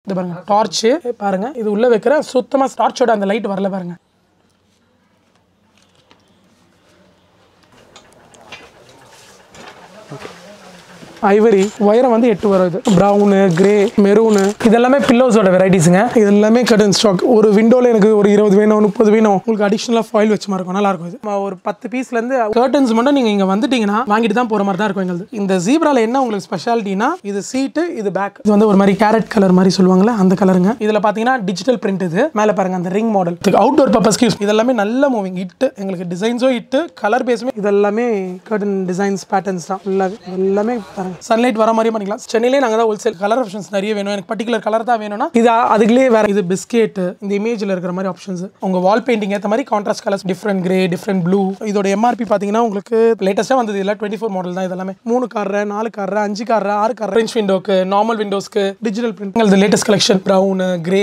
இது பாருங்க டார்ச் பாருங்க இது உள்ள வைக்கிற சுத்தமா டார்ச்சோட அந்த லைட் வரல பாருங்க ஐவரி வயரம் வந்து 8 வருது பிரவுன் கிரே மெரூன் இதெல்லாம் பில்லோஸோட வெரைட்டிஸ்ங்க இது எல்லாமே கர்டன் ஸ்டாக் ஒரு விண்டோல எனக்கு ஒரு 20 வேணும் 30 வேணும் உங்களுக்கு அடிஷனலா ஃபாயில் வச்ச மாதிரி இருக்கும் நல்லா இருக்கும் இது ஒரு 10 பீஸ்ல இருந்து கர்டன்ஸ் மட்டும் நீங்க இங்க வந்துட்டீங்கன்னா வாங்கிட்டு தான் போற மாதிரி தான் இருக்கும் எங்களுக்கு இந்த ஜீப்ரால என்ன உங்களுக்கு ஸ்பெஷாலிட்டினா இது சீட் இது பேக் இது வந்து ஒரு மாதிரி கேரட் கலர் மாதிரி சொல்லுவாங்கல அந்த கலருங்க இதுல பாத்தீங்கன்னா டிஜிட்டல் பிரிண்ட் இது மேல பாருங்க அந்த ரிங் மாடல் அவுட்டோர் பர்பஸ்க்கு யூஸ் இதெல்லாம் நல்ல மூவிங் இட் எங்களுக்கு டிசைன்ஸோ இட் கலர் பேஸ்மே இதெல்லாம் கர்டன் டிசைன்ஸ் பேட்டர்ன்ஸ் தான் எல்லாமே சன்லைட் வர மாதிரி பண்ணிக்கலாம் சென்னையிலே நாங்க தான் ஹோல்சேல் கலர் ஆப்ஷன்ஸ் நிறைய வேணும் எனக்கு பர்టిక్యులர் கலர் தான் வேணும்னா இது அதுக்குள்ளே வேற இது பிஸ்கெட் இந்த இமேஜ்ல இருக்கிற மாதிரி ஆப்ஷன்ஸ் உங்க வால் பெயிண்டிங் ஏத்த மாதிரி contrast colours different grey different blue இதோட எம்ஆர்பி பாத்தீங்கன்னா உங்களுக்கு லேட்டஸ்டா வந்தது இல்ல 24 மாடல் தான் இதெல்லாம் 3 car 4 car 5 car 6 car French விண்டோக்கு நார்மல் விண்டோஸ்க்கு டிஜிட்டல் பிரிண்ட் இந்த latest collection brown grey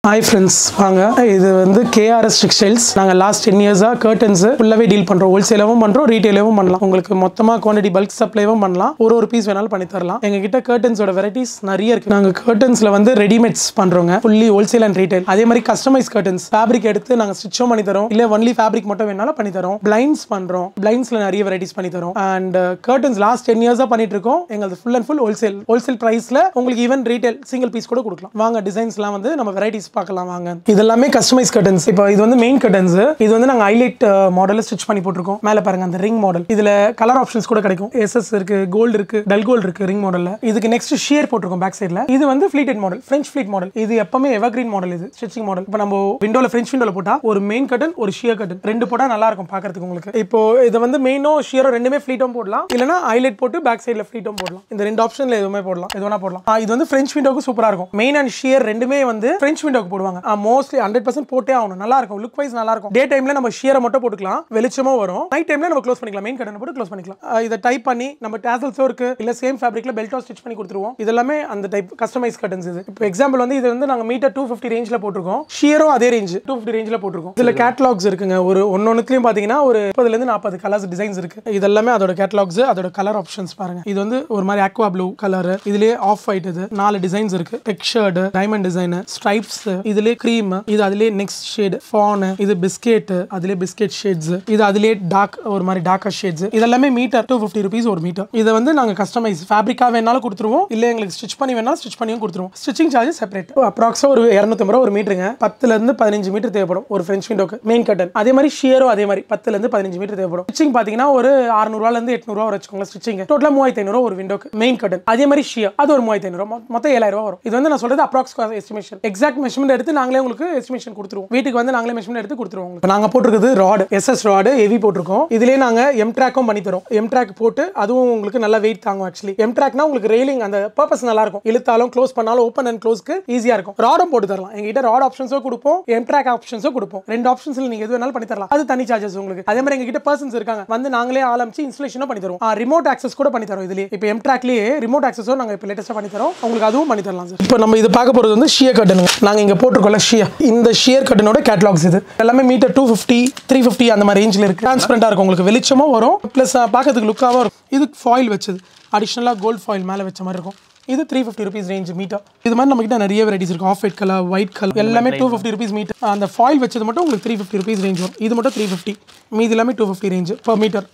Hi friends, வாங்க இது வந்து KRS Textiles நாங்க லாஸ்ட் 10 இயர்ஸா கர்டன்ஸ் ஃபுல்லாவே டீல் பண்றோம் ஹோல்சேலாவும் பண்றோம் ரீட்டைலாவும் பண்ணலாம் உங்களுக்கு மொத்தமா குவாண்டிட்டி பல்க் சப்ளைவும் பண்ணலாம் ஒரு பீஸ் வேணாலும் பண்ணி தரலாம் எங்க கிட்ட கர்டன்ஸோட வெரைட்டிஸ் நிறைய இருக்கு நாங்க கர்டன்ஸ்ல வந்து ரெடிமேட்ஸ் பண்றோங்க ஃபுல்லி ஹோல்சேல் அண்ட் ரீட்டைல் அதே மாதிரி கஸ்டமைஸ் கர்டன்ஸ் ஃபேப்ரிக் எடுத்து நாங்க ஸ்டிச்சும் பண்ணி தரோம் இல்ல ஒன்லி ஃபேப்ரிக் மட்டும் வேணாலும் பண்ணி தரோம் பிளைண்ட்ஸ் பண்றோம் பிளைண்ட்ஸ்ல நிறைய வெரைட்டிஸ் பண்ணி தரோம் அண்ட் கர்டன்ஸ் லாஸ்ட் 10 இயர்ஸா பண்ணிட்டு இருக்கோம் எங்களுக்கு ஃபுல் அண்ட் ஃபுல் ஹோல்சேல் பிரைஸ்ல உங்களுக்கு ஈவன் ரீட்டைல் சிங்கிள் பீஸ் கூட கொடுக்கலாம் வாங்க டிசைன்ஸ்லாம் வந்து நம்ம வெரைட்டிஸ் பார்க்கலாம் வாங்க இதெல்லாமே கஸ்டமைஸ் கர்டன்ஸ் இப்போ இது வந்து மெயின் கர்டன்ஸ் இது வந்து நாங்க ஹைலைட் மாடல்ல ஸ்டிட்ச் பண்ணி போட்டுருக்கோம் மேல பாருங்க அந்த ரிங் மாடல் இதுல கலர் ஆப்ஷன்ஸ் கூட கிடைக்கும் SS இருக்கு கோல்ட் இருக்கு டல் கோல்ட் இருக்கு ரிங் மாடல்ல இதுக்கு நெக்ஸ்ட் ஷியர் போட்டுருக்கோம் பேக் சைடுல இது வந்து pleated model French pleat model இது எப்பவுமே எவர்கிரீன் மாடல் இது ஸ்டிச்சிங் மாடல் இப்போ நம்ம விண்டோல French விண்டோல போட்டா ஒரு மெயின் கர்டன் ஒரு ஷியர் கர்டன் ரெண்டு போட்டா நல்லா இருக்கும் பார்க்கிறதுக்கு உங்களுக்கு இப்போ இது வந்து மெயினோ ஷியரோ ரெண்டுமே ஃப்ளீட்டும் போடலாம் இல்லனா ஹைலைட் போட்டு பேக் சைடுல ஃப்ளீட்டும் போடலாம் இந்த ரெண்டு ஆப்ஷன்ல எதுவுமே போடலாம் எதுனா போடலாம் இது வந்து French விண்டோக்கு சூப்பரா இருக்கும் மெயின் அண்ட் ஷியர் ரெண்டுமே வந்து French விண்டோக்கு போடுவாங்க மோஸ்ட்லி 100% போட்டே ஆகணும் நல்லா இருக்கும் லுக் வைஸ் நல்லா இருக்கும் டே டைம்ல நம்ம ஷியரை மட்டும் போட்டுக்கலாம் வெளிச்சமும் வரும் நைட் டைம்ல நம்ம க்ளோஸ் பண்ணிக்கலாம் மெயின் கர்டன் போட்டு க்ளோஸ் பண்ணிக்கலாம் இத டைப் பண்ணி நம்ம டாசல்ஸோ இருக்கு இல்ல சேம் ஃபேப்ரிக்ல பெல்ட்டோ ஸ்டிட்ச் பண்ணி கொடுத்துருவோம் இதெல்லாம் அந்த டைப் கஸ்டமைஸ் கர்டன்ஸ் இது இப்போ எக்ஸாம்பிள் வந்து இது வந்து நாங்க மீட்டர் 250 ரேஞ்ச்ல போட்டுருக்கோம் ஷியரும் அதே ரேஞ்ச் 250 ரேஞ்ச்ல போட்டுருக்கோம் இதுல கேட்டலாக்ஸ் இருக்குங்க ஒரு ஒன்னொன்னுலயும் பாத்தீங்கன்னா ஒரு 30ல இருந்து 40 கலர்ஸ் டிசைன்ஸ் இருக்கு இதெல்லாம் அதோட கேட்டலாக்ஸ் அதோட கலர் ஆப்ஷன்ஸ் பாருங்க இது வந்து ஒரு மாதிரி aqua blue கலர் இதுலயே ஆஃப் ஒயிட் இது 4 டிசைன்ஸ் இருக்கு டெக்ஸ்சர்ட் டைமண்ட் டிசைன் ஸ்ட்ரைப்ஸ் இதுலயே க்ரீம் இது அதுலயே நெக்ஸ்ட் ஷேட் ஃபான் இது பிஸ்கெட் அதுலயே பிஸ்கெட் ஷேட்ஸ் இது அதுலயே டார்க் ஒரு மாதிரி டார்க்கர் ஷேட்ஸ் இதெல்லாம் மீட்டர் 250 ரூபீஸ் ஒரு மீட்டர் இத வந்து நாங்க கஸ்டமைஸ் ஃபேப்ரிக்கா வேணாலும் கொடுத்துருவோம் இல்ல எங்களுக்கு ஸ்டிட்ச் பண்ணி வேணாலும் ஸ்டிட்ச் பண்ணியும் கொடுத்துருவோம் ஸ்டிச்சிங் சார்ஜ் செப்பரேட் அப்ராக்ஸா ஒரு 250 ரூபாய் ஒரு மீட்டருங்க 10ல இருந்து 15 மீட்டர் தேவைப்படும் ஒரு French விண்டோக்கு மெயின் கர்டன் அதே மாதிரி ஷியரும் அதே மாதிரி 10ல இருந்து 15 மீட்டர் தேவைப்படும் ஸ்டிச்சிங் பாத்தீங்கன்னா ஒரு 600 ரூபாயில இருந்து 800 ரூபாய் வச்சுக்கோங்க ஸ்டிச்சிங் டோட்டலா 3500 ஒரு விண்டோக்கு மெயின் கர்டன் அதே மாதிரி ஷியர் அது ஒரு 3500 ரூபாய் மொத்தம் 7000 ரூபாய் வரும் இது வந்து நான் சொல்றது அப்ராக்ஸ் எஸ்டிமேஷன் எக்ஸாக்ட் மெஷர்மென்ட் எடுத்து நாங்களே உங்களுக்கு எஸ்டிமேஷன் கொடுத்துருவோம் வீட்டுக்கு வந்து நாங்களே மெஷர்மென்ட் எடுத்து கொடுத்துருவோம் நாங்க போட்டுருக்குது ராட் SS ராட் ஹெவி போட்டுருக்கோம் இதுலயே நாங்க M ட்ராக்கும் பண்ணி தரோம் M ட்ராக் போட்டு அதுவும் உங்களுக்கு நல்ல வெயிட் தாங்கும் ஆக்சுவலி M ட்ராக்னா உங்களுக்கு ரெயிலிங் அந்த பர்பஸ் நல்லா இருக்கும் இழுத்தாலும் க்ளோஸ் பண்ணாலும் ஓபன் அண்ட் க்ளோஸ்க்கு ஈஸியா இருக்கும் ராடும் போட்டு தரலாம் எங்ககிட்ட ராட் ஆப்ஷன்ஸோ கொடுப்போம் M ட்ராக் ஆப்ஷன்ஸோ கொடுப்போம் ரெண்டு ஆப்ஷன்ஸ்ல நீங்க எது வேணாலும் பண்ணி தரலாம் அது தனி சார்ஜஸ் உங்களுக்கு அதே மாதிரி எங்ககிட்ட பர்சன்ஸ் இருக்காங்க வந்து நாங்களே ஆரம்பிச்சு இன்ஸ்டாலேஷனும் பண்ணி தரோம் ரிமோட் ஆக்சஸ் கூட பண்ணி தரோம் இதுலயே இப்போ M ட்ராக்லயே ரிமோட் ஆக்சஸோ நாங்க இப்போ லேட்டஸ்டா பண்ணி தரோம் உங்களுக்கு அதுவும் பண்ணி தரலாம் சார் இப்போ நம்ம இது பார்க்க போறது வந்து ஷியர் கர்டன் நாங்க இங்க போட்டுருக்கோம்ல ஷியர் இந்த ஷியர் கர்டனோட கேட்டலாக்ஸ் இது எல்லாமே மீட்டர் 250 350 அந்த மாதிரி ரேஞ்சில் இருக்கு டிரான்ஸ்பரண்டா இருக்கும் உங்களுக்கு வெளிச்சமும் வரும் பிளஸ் பார்க்கிறதுக்கு லுக்காவும் இருக்கும் இது ஃபாயில் வச்சது அடிஷனலா கோல்ட் ஃபாயில் மேல வச்ச மாதிரி இருக்கும் இது 350 ரூபீஸ் ரேஞ்ச் மீட்டர் இது மாதிரி நம்ம கிட்ட நிறைய வெரைட்டிஸ் இருக்கு off white colour white colour எல்லாமே 250 ரூபீஸ் மீட்டர் அந்த ஃபாயில் வச்சது மட்டும் உங்களுக்கு 350 ரூபீஸ் ரேஞ்ச் வரும் இது மட்டும் 350 மீதி எல்லாமே 250 ரேஞ்ச் per மீட்டர்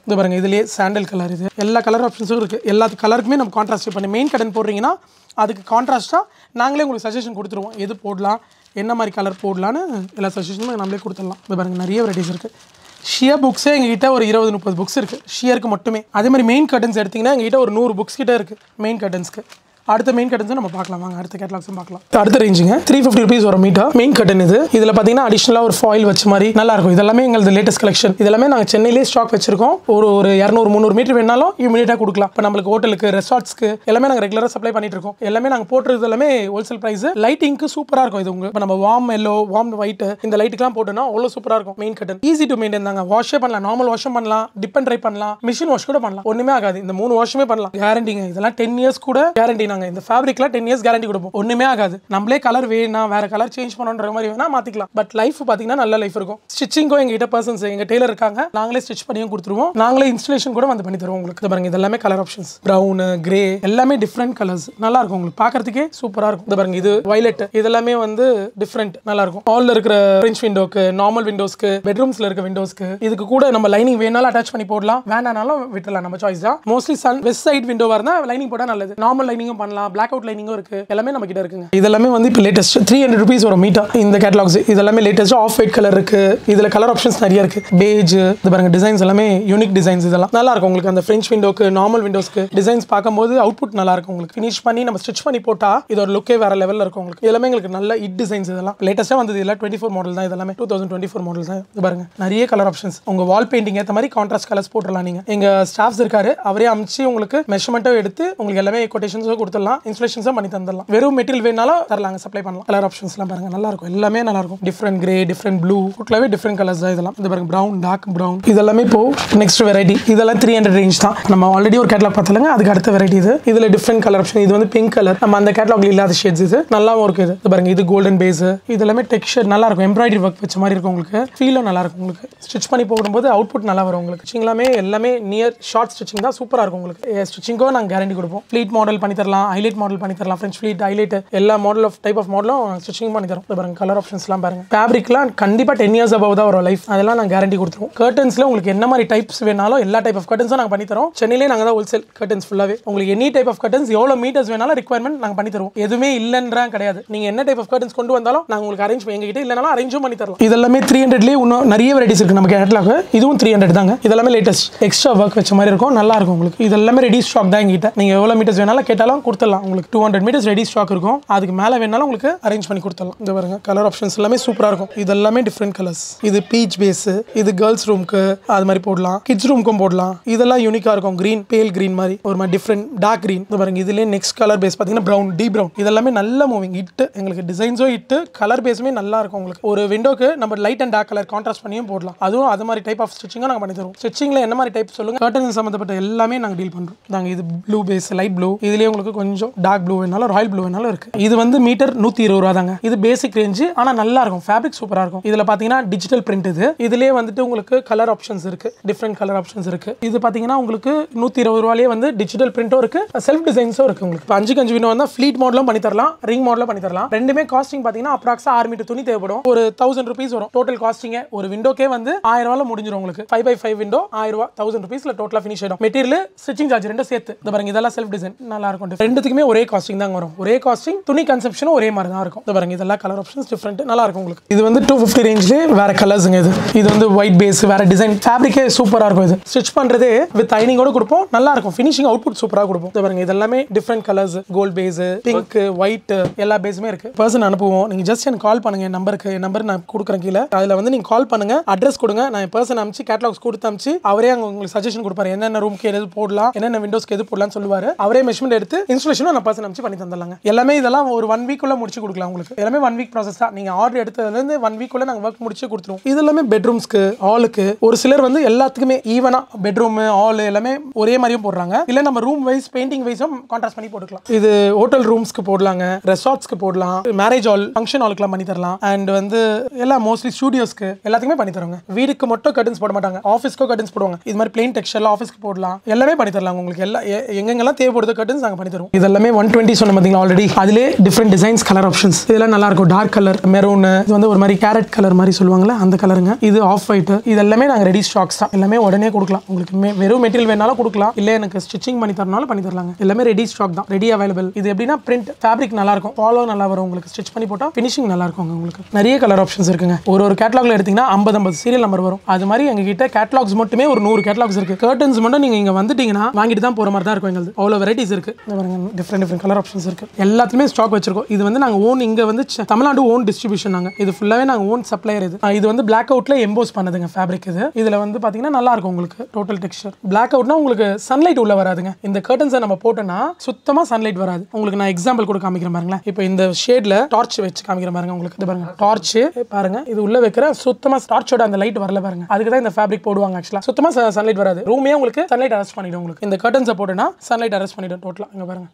இது பாருங்க இதுலயே சாண்டல் கலர் இது எல்லா கலர் ஆப்ஷன்ஸும் இருக்கு எல்லா கலருக்குமே நம்ம கான்ட்ராஸ்ட் பண்ணி மெயின் கர்டன் போடுறீங்கன்னா அதுக்கு கான்ட்ராஸ்டா நாங்களே உங்களுக்கு சஜஷன் கொடுத்துருவோம் எது போடலாம் என்ன மாதிரி கலர் போடலான்னு எல்லா சஜஷனும் நம்மளே கொடுத்துடலாம் இது பாருங்க நிறைய வெரைட்டிஸ் இருக்கு ஷியர் புக்ஸே எங்ககிட்ட ஒரு 20-30 புக்ஸ் இருக்கு ஷியருக்கு மட்டுமே அதே மாதிரி மெயின் கர்டன்ஸ் எடுத்தீங்கன்னா எங்ககிட்ட ஒரு 100 புக்ஸ் கிட்ட இருக்கு மெயின் கர்டன்ஸ்க்கு அடுத்த மெயின் கட்டன்ஸ் நம்ம பார்க்கலாம் வாங்க. அடுத்த கேட்டலாக்ஸும் பார்க்கலாம். அடுத்த ரேஞ்சுங்க 350 rupees ஒரு மீட்டர் மெயின் கட்டன். இது இதில் பார்த்தீங்கன்னா அடிஷனலாக ஒரு ஃபாயில் வச்ச மாதிரி நல்லா இருக்கும். இதெல்லாமே எங்களது லேட்டஸ்ட் கலெக்ஷன். இதெல்லாமே நாங்கள் சென்னையிலே ஸ்டாக் வச்சிருக்கோம். ஒரு 200-300 மீட்டர் வேணாலும் இமீடியட்டாக கொடுக்கலாம். இப்போ நம்மளுக்கு ஹோட்டலுக்கு ரெசார்ட்ஸ்க்கு எல்லாமே நாங்கள் ரெகுலராக சப்ளை பண்ணிட்டு இருக்கோம். எல்லாமே நாங்கள் போட்டுறது எல்லாமே ஹோல்சேல் பிரைஸ். லைட்டிங்க்கு சூப்பராக இருக்கும். இது உங்களுக்கு இப்போ நம்ம வார்ம் எல்லோ வார்ம் ஒயிட் இந்த லைட்டுக்குலாம் போட்டோம்னா அவ்வளோ சூப்பராக இருக்கும். Main cotton easy to maintain தாங்க. வாஷே பண்ணலாம், நார்மல் வாஷும் பண்ணலாம், டிப் அண்ட் ட்ரை பண்ணலாம், மிஷின் வாஷ் கூட பண்ணலாம். ஒன்றுமே ஆகாது. இந்த 3 வாஷுமே பண்ணலாம். கேரண்டிங்க இதெல்லாம் 10 years கூட கேரண்டி. நாங்கள் இந்த ஃபேப்ரிக்லாம் 10 years கேரண்டி கொடுப்போம். ஒன்றுமே ஆகாது. நம்மளே கலர் வேணா வேற கலர் சேஞ்ச் பண்ணுற மாதிரி வேணா மாற்றிக்கலாம். பட் லைஃப் பார்த்தீங்கன்னா நல்ல லைஃப் இருக்கும். ஸ்டிச்சிங்கும் எங்ககிட்ட பர்சன்ஸ் எங்கள் டெய்லர் இருக்காங்க. நாங்களே ஸ்டிச் பண்ணியும் கொடுத்துருவோம். நாங்களே இன்ஸ்டலேஷன் கூட வந்து பண்ணி தருவோம் உங்களுக்கு. பாருங்க இதெல்லாமே கலர் ஆப்ஷன்ஸ். ப்ரௌன், கிரே எல்லாமே டிஃப்ரெண்ட் கலர்ஸ். நல்லா இருக்கும் உங்களுக்கு பார்க்கறதுக்கே சூப்பராக இருக்கும். இந்த பாருங்க இது வயலட். இதெல்லாமே வந்து டிஃப்ரெண்ட் நல்லா இருக்கும். ஹாலில் இருக்கிற ஃப்ரெஞ்ச் விண்டோக்கு, நார்மல் விண்டோஸ்க்கு, பெட்ரூம்ஸ்ல இருக்க விண்டோஸ்க்கு இதுக்கு கூட நம்ம லைனிங் வேணாலும் அட்டாச் பண்ணி போடலாம், வேணானாலும் விட்டுலாம். நம்ம சாய்ஸ் தான். மோஸ்ட்லி சன் வெஸ்ட் சைட் விண்டோவா இருந்தா லைனிங் போட்டா நல்லது. நார்மல் லைனிங்கும் பண்ணலாம், பிளாக் அவுட் லைனிங்கும் இருக்கு. எல்லாமே நம்ம கிட்ட இருக்குங்க. இதெல்லாமே வந்து இப்போ லேட்டஸ்ட் 300 rupees ஒரு மீட்டர். இந்த கேட்டலாக்ஸ் இதெல்லாமே லேட்டஸ்ட் ஆஃப் ஒயிட் கலர் இருக்கு. இதுல கலர் ஆப்ஷன்ஸ் நிறைய இருக்கு. பேஜ் இது பாருங்க டிசைன்ஸ் எல்லாமே யூனிக் டிசைன்ஸ். இதெல்லாம் நல்லா இருக்கும் உங்களுக்கு. அந்த ஃப்ரெஞ்ச் விண்டோக்கு, நார்மல் விண்டோஸ்க்கு டிசைன்ஸ் பார்க்கும்போது அவுட்புட் நல்லா இருக்கும் உங்களுக்கு. ஃபினிஷ் பண்ணி நம்ம ஸ்டிச் பண்ணி போட்டா இதோட லுக்கே வேற லெவல்ல இருக்கும் உங்களுக்கு. இதெல்லாமே உங்களுக்கு நல்ல இட் டிசைன்ஸ். இதெல்லாம் லேட்டஸ்டா வந்தது. இல்ல 24 மாடல் தான். இதெல்லாமே 2024 மாடல் தான். இது பாருங்க நிறைய கலர் ஆப்ஷன்ஸ். உங்க வால் பெயிண்டிங் ஏற்ற மாதிரி கான்ட்ராஸ்ட் கலர்ஸ் போட்டுடலாம். நீங்க எங்க ஸ்டாஃப்ஸ் இருக்காரு, அவரே அமிச்சு உங்களுக்கு மெஷர்மெண்ட்டும் எடுத்து உங்களுக்கு எல்லாமே கொட்டேஷன்ஸும் கொடுத்துடலாம், இன்ஸ்ட்ரக்ஷன்ஸும் பண்ணி தந்துடலாம். வெறும் மெட்டீரியல் வேணாலும் தரலாங்க, சப்ளை பண்ணலாம். கலர் ஆப்ஷன்ஸ்லாம் பாருங்க நல்லா இருக்கும். எல்லாமே நல்லா இருக்கும். டிஃப்ரெண்ட் கிரே, டிஃப்ரெண்ட் ப்ளூ, ஃபுல்லாவே டிஃப்ரெண்ட் கலர்ஸ் தான் இதெல்லாம். இது பாருங்க ப்ரௌன், டார்க் ப்ரௌன். இதெல்லாமே இப்போ நெக்ஸ்ட் வெரைட்டி. இதெல்லாம் 300 ரேஞ்ச் தான். நம்ம ஆல்ரெடி ஒரு கேட்டலாக் பார்த்தலங்க, அதுக்கு அடுத்த வெரைட்டி இது. இதுல டிஃப்ரெண்ட் கலர் ஆப்ஷன். இது வந்து பிங்க் கலர். நம்ம அந்த கேட்டலாக்ல இல்லாத ஷேட்ஸ். இது நல்லாவும் இருக்கு. இது பாருங்க இது கோல்டன் பேஸ். இதெல்லாமே டெக்ஸ்சர் நல்லா இருக்கும். எம்ப்ராய்டரி ஒர்க் வச்ச மாதிரி இருக்கும் உங்களுக்கு. ஃபீலும் நல்லா இருக்கும் உங்களுக்கு. ஸ்டிச் பண்ணி போடும்போது அவுட்புட் நல்லா வரும் உங்களுக்கு. ஸ்டிச்சிங்லாமே எல்லாமே நியர் ஷார்ட் ஸ்டிச்சிங் தான். சூப்பரா இருக்கும் உங்களுக்கு. ஸ்டிச்சிங்கோ நாங்கள் கேரண்டி கொடுப்போம். ஃப்ளீட் மாடல் பண்ணி தரலாம், ஹைலைட் மாடல் பண்ணி தரலாம், ஃப்ரெஞ்ச் ஃப்ளீட், ஹைலைட் எல்லா மாடல் ஆஃப் டைப் ஆஃப் மாடலும் ஸ்டிச்சிங் பண்ணி தரோம். பாருங்க கலர் ஆப்ஷன்ஸ்லாம் பாருங்க. ஃபேப்ரிக்லாம் கண்டிப்பா 10 years above தான் வரும் லைஃப். அதெல்லாம் நாங்கள் கேரண்டி கொடுத்துருவோம். கர்டன்ஸ்ல உங்களுக்கு என்ன மாதிரி டைப்ஸ் வேணாலும் எல்லா டைப் ஆஃப் கர்டன்ஸும் நாங்கள் பண்ணி தரோம். சென்னையிலே நாங்கள் தான் ஹோல்சேல் கர்டன்ஸ் ஃபுல்லாவே. உங்களுக்கு எனி டைப் ஆஃப் கர்டன்ஸ் எவ்வளோ மீட்டர்ஸ் வேணாலும் ரிக்வயர்மெண்ட் நாங்கள் பண்ணி தருவோம். எதுவுமே இல்லைன்றா கிடையாது. நீங்க என்ன டைப் ஆஃப் கர்டன்ஸ் கொண்டு வந்தாலும் நாங்கள் உங்களுக்கு அரேஞ்ச் பண்ணி எங்ககிட்ட இல்லைனாலும் அரேஞ்சும் பண்ணி தரலாம். இதெல்லாமே 300லேயே இன்னும் நிறைய வெரைட்டிஸ் இருக்கு நம்ம கேட்டலாக். இதுவும் 300 தாங்க. இதெல்லாமே லேட்டஸ்ட் எக்ஸ்ட்ரா ஒர்க் வச்ச மாதிரி இருக்கும். நல்லா இருக்கும் உங்களுக்கு. இதெல்லாமே ரெடி ஸ்டாக் தான் எங்கிட்ட. நீங்க எவ்வளோ மீட்டர்ஸ் வேணாலும் கேட்டாலும் கொடுத்துடலாம். உங்களுக்கு 200 மீட்டர்ஸ் ரெடி ஸ்டாக் இருக்கும். அதுக்கு மேலே வேணாலும் உங்களுக்கு அரேஞ்ச் பண்ணி கொடுத்துடலாம். இந்த பாருங்க கலர் ஆப்ஷன்ஸ் எல்லாமே சூப்பரா இருக்கும். இதெல்லாமே டிஃப்ரெண்ட் கலர்ஸ். இது பீச் பேஸ். இது கேர்ள்ஸ் ரூமுக்கு அது மாதிரி போடலாம், கிட்ஸ் ரூமுக்கும் போடலாம். இதெல்லாம் யூனிக்கா இருக்கும். கிரீன், பேல் கிரீன் மாதிரி ஒரு மாதிரி டிஃப்ரெண்ட் டார்க் கிரீன். இது பாருங்க இதுலேயே நெக்ஸ்ட் கலர் பேஸ் பார்த்தீங்கன்னா ப்ரௌன், டீப் ப்ரௌன். இதெல்லாமே நல்ல மூவிங் இட்டு. எங்களுக்கு டிசைன்ஸும் இட்டு, கலர் பேஸுமே நல்லா இருக்கும் உங்களுக்கு. ஒரு விண்டோக்கு நம்ம light and dark colour contrast பண்ணியும் போடலாம். அதுவும் அது மாதிரி டைப் ஆஃப் ஸ்டிச்சிங்காக நாங்கள் பண்ணி தருவோம். ஸ்டிச்சிங்ல என்ன மாதிரி டைப் சொல்லுங்க. கர்டன் சம்பந்தப்பட்ட எல்லாமே நாங்கள் டீல் பண்றோம். நாங்கள் இது ப்ளூ பேஸ், லைட் ப்ளூ. இதுலேயே உங்களுக்கு கொஞ்சம் டார்க் ப்ளூ வேணாலும் ராயல் ப்ளூ வேணாலும் இருக்கு. இது வந்து மீட்டர் 120 ரூபா தாங்க. இது பேசிக் ரேஞ்சு. ஆனால் நல்லா இருக்கும். ஃபேப்ரிக் சூப்பராக இருக்கும். இதில் பார்த்தீங்கன்னா டிஜிட்டல் பிரிண்ட். இதுலேயே வந்துட்டு உங்களுக்கு கலர் ஆப்ஷன்ஸ் இருக்கு. டிஃப்ரெண்ட் கலர் ஆப்ஷன்ஸ் இருக்கு. இது பார்த்தீங்கன்னா உங்களுக்கு 120 ரூபாயிலே வந்து டிஜிட்டல் பிரிண்ட்டும் இருக்கு, செல்ஃப் டிசைன்ஸும் இருக்கு உங்களுக்கு. இப்போ 5 விண்டோ வந்தால் ஃப்ளீட் மாடலும் பண்ணி தரலாம், ரிங் மாடலும் பண்ணி தரலாம். ரெண்டுமே காஸ்டிங் பார்த்தீங்கன்னா அப்ராக்ஸா 6 மீட்டர் துணி தேவைப்படும். ஒரு 1000 rupees வரும் டோட்டல் காஸ்டிங். ஒரு விண்டோக்கே வந்து 1000 ரூபாயில முடிஞ்சிடும் உங்களுக்கு. 5x5 விண்டோ 1000 ரூபாய், 1000 rupeesல டோட்டலா ஃபினிஷ் ஆயிடும். மெட்டீரியல், ஸ்டிச்சிங் சார்ஜ் ரெண்டும் சேர்த்து. இந்த பாருங்க இதெல்லாம் செல்ஃப் டிசைன் நல்லா இருக்கும். ரெண்டுத்துக்குமே ஒரே காஸ்டிங் தான் வரும். ஒரே காஸ்டிங், துணி கன்செப்ஷனும் ஒரே மாதிரி தான் இருக்கும். இந்த பாருங்க இதெல்லாம் கலர் ஆப்ஷன்ஸ் டிஃப்ரெண்ட் நல்லா இருக்கும் உங்களுக்கு. இது வந்து 250 ரேஞ்சிலே வேற கலர்ஸ்ங்க. இது வந்து ஒயிட் பேஸ், வேற டிசைன். ஃபேப்ரிக்கே சூப்பரா இருக்கும். இது ஸ்டிச் பண்றதே வித் லைனிங்கோட கொடுப்போம். நல்லா இருக்கும். ஃபினிஷிங் அவுட்புட் சூப்பரா கொடுப்போம். இந்த பாருங்க இதெல்லாமே different colours. Gold base, pink, white எல்லா பேஸுமே இருக்கு. பர்சன் அனுப்புவோம். நீங்க ஜஸ்ட் எனக்கு கால் பண்ணுங்க. என் நம்பர் நான் கொடுக்குறேன் கீழே. அதுல வந்து நீங்க கால் பண்ணுங்க, அட்ரஸ் கொடுங்க. நான் பர்சன் அனுப்பிச்சு கேட்டலாக்ஸ் கொடுத்து அனுப்பிச்சு அவரே அங்க உங்களுக்கு சஜஷன் கொடுப்பாரு. என்னென்ன ரூம்க்கு எது போடலாம், என்னென்ன விண்டோஸ்க்கு எது போடலாம்னு சொல்லுவாரு. அவரே மெஷர்மெண்ட் எடுத்து இன்ஸ்டலேஷனும் நான் பர்சன் அனுப்பிச்சு பண்ணி தந்துடலாங்க. எல்லாமே இதெல்லாம் ஒரு 1 வீக் உள்ள முடிச்சு கொடுக்கலாம் உங்களுக்கு. எல்லாமே 1 வீக் ப்ராசஸ் தான். நீங்க ஆர்டர் எடுத்ததுல இருந்து 1 வீக் உள்ள நாங்க ஒர்க் முடிச்சு கொடுத்துருவோம். இது எல்லாமே பெட்ரூம்ஸ்க்கு, ஹாலுக்கு. ஒரு சிலர் வந்து எல்லாத்துக்குமே ஈவனா பெட்ரூம், ஹால் எல்லாமே ஒரே மாதிரியும் போடுறாங்க. இல்ல நம்ம ரூம் வைஸ் பெயிண்டிங் வைஸும் கான்ட்ராஸ்ட் பண்ணி போட்டுக்கலாம். இது ஹோட்டல் ரூம்ஸ்க்கு போடலாங்க, ரெசார்ட்ஸ்க்கு போடலாம், மேரேஜ் ஹால், ஃபங்க்ஷன் ஹாலுக்குலாம் பண்ணி தரலாம். அண்ட் வந்து எல்லாம் மோஸ்ட்லி ஸ்டுடியோஸ்க்கு எல்லாத்துக்குமே பண்ணி தருவாங்க. வீடுக்கு மட்டும் கர்டன்ஸ் போட மாட்டாங்க, ஆஃபீஸ்க்கு கர்டன்ஸ் போடுவாங்க. இது மாதிரி பிளைன் டெக்ஸ்சர்ல ஆஃபீஸ்க்கு போடலாம். எல்லாமே பண்ணி தரலாம் உங்களுக்கு. எல்லா எங்கெங்கெல்லாம் தேவைப்படுது கர்டன்ஸ் நாங்க பண்ணி தருவோம். இதெல்லாமே 120 சொன்ன பாத்தீங்களா ஆல்ரெடி. அதிலே டிஃப்ரெண்ட் டிசைன்ஸ், கலர் ஆப்ஷன்ஸ் இதெல்லாம் நல்லா இருக்கும். டார்க் கலர், மெரூன், இது வந்து ஒரு மாதிரி கேரட் கலர் மாதிரி சொல்லுவாங்கல்ல அந்த கலருங்க. இது ஆஃப் ஒயிட். இது எல்லாமே நாங்க ரெடி ஸ்டாக்ஸ் தான். எல்லாமே உடனே கொடுக்கலாம் உங்களுக்கு. வெறும் மெட்டீரியல் வேணாலும் கொடுக்கலாம், இல்ல எனக்கு ஸ்டிச்சிங் பண்ணி தரனாலும் பண்ணி தரலாங்க. எல்லாமே ரெடி ஸ்டாக் தான், ரெடி அவைலபிள். இது எப்படின்னா பிரிண்ட், ஃபேப்ரிக் நல்லா இருக்கும், ஃபாலோ நல்லா வரும் உங்களுக்கு. ஸ்டிச் பண்ணி போட்டா ஃபினிஷிங் நல்லா இருக்கும் உங்களுக்கு. நிறைய கலர் ஆப்ஷன்ஸ் இருக்குங்க. ஒரு கேட்டலாக்ல எடுத்தீங்கன்னா 50 சீரியல் நம்பர் வரும். அது மாதிரி எங்க கிட்ட கேட்டலாக்ஸ் மட்டுமே ஒரு 100 கேட்டலாக்ஸ் இருக்கு. கர்டன்ஸ் மட்டும் நீங்க இங்க வந்துட்டீங்கன்னா வாங்கிட்டு தான் போற மாதிரி தான் இருக்கும். எங்களுக்கு அவ்வளவு வெரைட்டிஸ் இருக்கு. டிஃப்ரெண்ட் கலர் ஆப்ஷன்ஸ் இருக்கு. எல்லாத்துலயுமே ஸ்டாக் வச்சிருக்கோம். இது வந்து நாங்க ஓன் இங்க வந்து தமிழ்நாடு ஓன் டிஸ்ட்ரிபியூஷன். நாங்க இது ஃபுல்லாவே நாங்க ஓன் சப்ளையர். இது வந்து பிளாக் அவுட்ல எம்போஸ் பண்ணதுங்க ஃபேப்ரிக். இதுல வந்து பாத்தீங்கன்னா நல்லா இருக்கும் உங்களுக்கு டோட்டல் டெக்ஸ்சர். பிளாக் அவுட்னா உங்களுக்கு சன்லைட் உள்ள வராதுங்க. இந்த கர்டன்ஸை நம்ம போட்டோம்னா சுத்தமா சன்லைட் வராது. உங்களுக்கு நான் எக்ஸாம்பிள் கூட காமிக்கிறேன் பாருங்களேன். இப்போ இந்த ஷேட்ல டார்ச் வச்சு காமிக்கிறேன் பாருங்க. உங்களுக்கு இது பாருங்க டார்ச் பாருங்க. இது உள்ள வைக்கிற சுத்தமா டார்ச்சோட அந்த லைட் வரல பாருங்க. அதுக்கு தான் இந்த ஃபேப்ரிக் போடுவாங்க. ஆக்சுவலா சுத்தமா சன்லைட் வராது. ரூமே உங்களுக்கு சன்லைட் அரெஸ்ட் பண்ணிடும். உங்களுக்கு இந்த கர்டன்ஸை போட்டோம்னா சன்லைட் அரெஸ்ட் பண்ணிடும் டோட்டலா. இங்க பாருங்க.